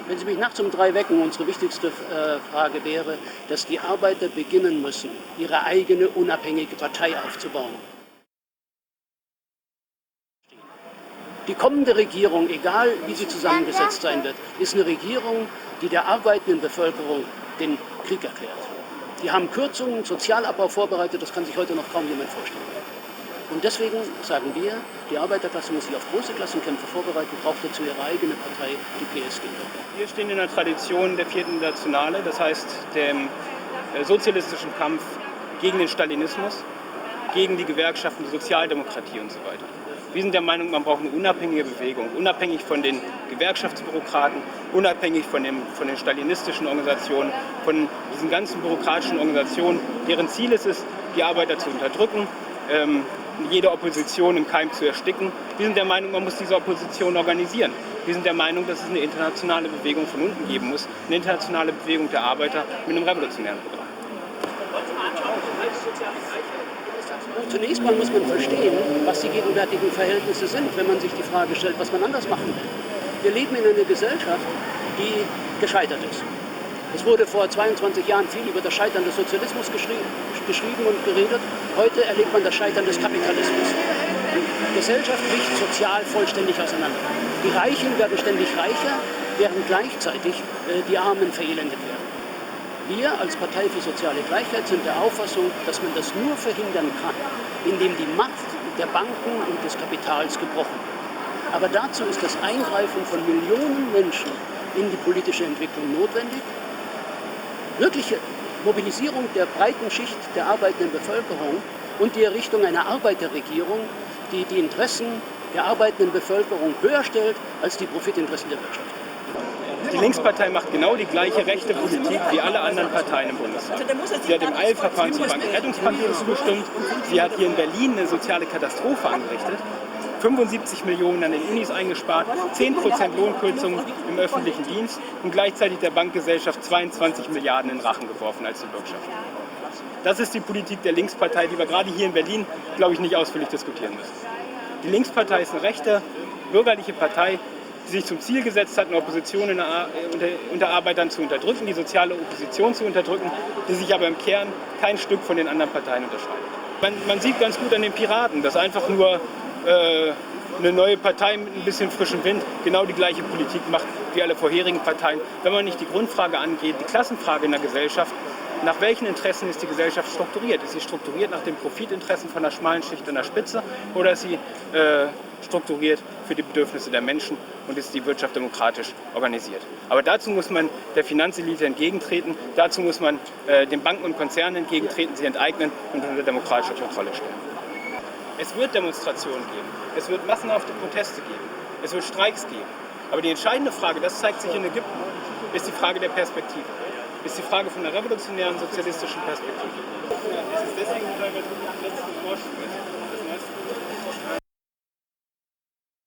Wenn Sie mich nachts um 3 wecken, unsere wichtigste Frage wäre, dass die Arbeiter beginnen müssen, ihre eigene unabhängige Partei aufzubauen. Die kommende Regierung, egal wie sie zusammengesetzt sein wird, ist eine Regierung, die der arbeitenden Bevölkerung den Krieg erklärt. Die haben Kürzungen, Sozialabbau vorbereitet, das kann sich heute noch kaum jemand vorstellen. Und deswegen sagen wir, die Arbeiterklasse muss sich auf große Klassenkämpfe vorbereiten, braucht dazu ihre eigene Partei, die PSD. Wir stehen in der Tradition der 4. Internationale, das heißt dem sozialistischen Kampf gegen den Stalinismus, gegen die Gewerkschaften, die Sozialdemokratie und so weiter. Wir sind der Meinung, man braucht eine unabhängige Bewegung, unabhängig von den Gewerkschaftsbürokraten, unabhängig von den stalinistischen Organisationen, von diesen ganzen bürokratischen Organisationen, deren Ziel es ist, die Arbeiter zu unterdrücken, jede Opposition im Keim zu ersticken. Wir sind der Meinung, man muss diese Opposition organisieren. Wir sind der Meinung, dass es eine internationale Bewegung von unten geben muss, eine internationale Bewegung der Arbeiter mit einem revolutionären Programm. Zunächst mal muss man verstehen, was die gegenwärtigen Verhältnisse sind, wenn man sich die Frage stellt, was man anders machen will. Wir leben in einer Gesellschaft, die gescheitert ist. Es wurde vor 22 Jahren viel über das Scheitern des Sozialismus geschrieben und geredet. Heute erlebt man das Scheitern des Kapitalismus. Die Gesellschaft bricht sozial vollständig auseinander. Die Reichen werden ständig reicher, während gleichzeitig die Armen verelendet werden. Wir als Partei für soziale Gleichheit sind der Auffassung, dass man das nur verhindern kann, indem die Macht der Banken und des Kapitals gebrochen wird. Aber dazu ist das Eingreifen von Millionen Menschen in die politische Entwicklung notwendig. Wirkliche Mobilisierung der breiten Schicht der arbeitenden Bevölkerung und die Errichtung einer Arbeiterregierung, die die Interessen der arbeitenden Bevölkerung höher stellt als die Profitinteressen der Wirtschaft. Die Linkspartei macht genau die gleiche rechte Politik wie alle anderen Parteien im Bundestag. Sie hat im Eilverfahren zum Bankenrettungspaket zugestimmt. Sie hat hier in Berlin eine soziale Katastrophe angerichtet. 75 Millionen an den Unis eingespart, 10% Lohnkürzungen im öffentlichen Dienst und gleichzeitig der Bankgesellschaft 22 Milliarden in den Rachen geworfen als die Bürgschaft. Das ist die Politik der Linkspartei, die wir gerade hier in Berlin, glaube ich, nicht ausführlich diskutieren müssen. Die Linkspartei ist eine rechte, bürgerliche Partei, die sich zum Ziel gesetzt hat, eine Opposition unter Arbeitern zu unterdrücken, die soziale Opposition zu unterdrücken, die sich aber im Kern kein Stück von den anderen Parteien unterscheidet. Man sieht ganz gut an den Piraten, dass einfach nur eine neue Partei mit ein bisschen frischem Wind genau die gleiche Politik macht wie alle vorherigen Parteien. Wenn man nicht die Grundfrage angeht, die Klassenfrage in der Gesellschaft, nach welchen Interessen ist die Gesellschaft strukturiert? Ist sie strukturiert nach den Profitinteressen von der schmalen Schicht an der Spitze oder ist sie strukturiert für die Bedürfnisse der Menschen und ist die Wirtschaft demokratisch organisiert? Aber dazu muss man der Finanzelite entgegentreten, dazu muss man den Banken und Konzernen entgegentreten, sie enteignen und unter demokratische Kontrolle stellen. Es wird Demonstrationen geben, es wird massenhafte Proteste geben, es wird Streiks geben. Aber die entscheidende Frage, das zeigt sich in Ägypten, ist die Frage der Perspektive. Ist die Frage von einer revolutionären sozialistischen Perspektive. Es ist deswegen, weil wir letzten Vorschub ist.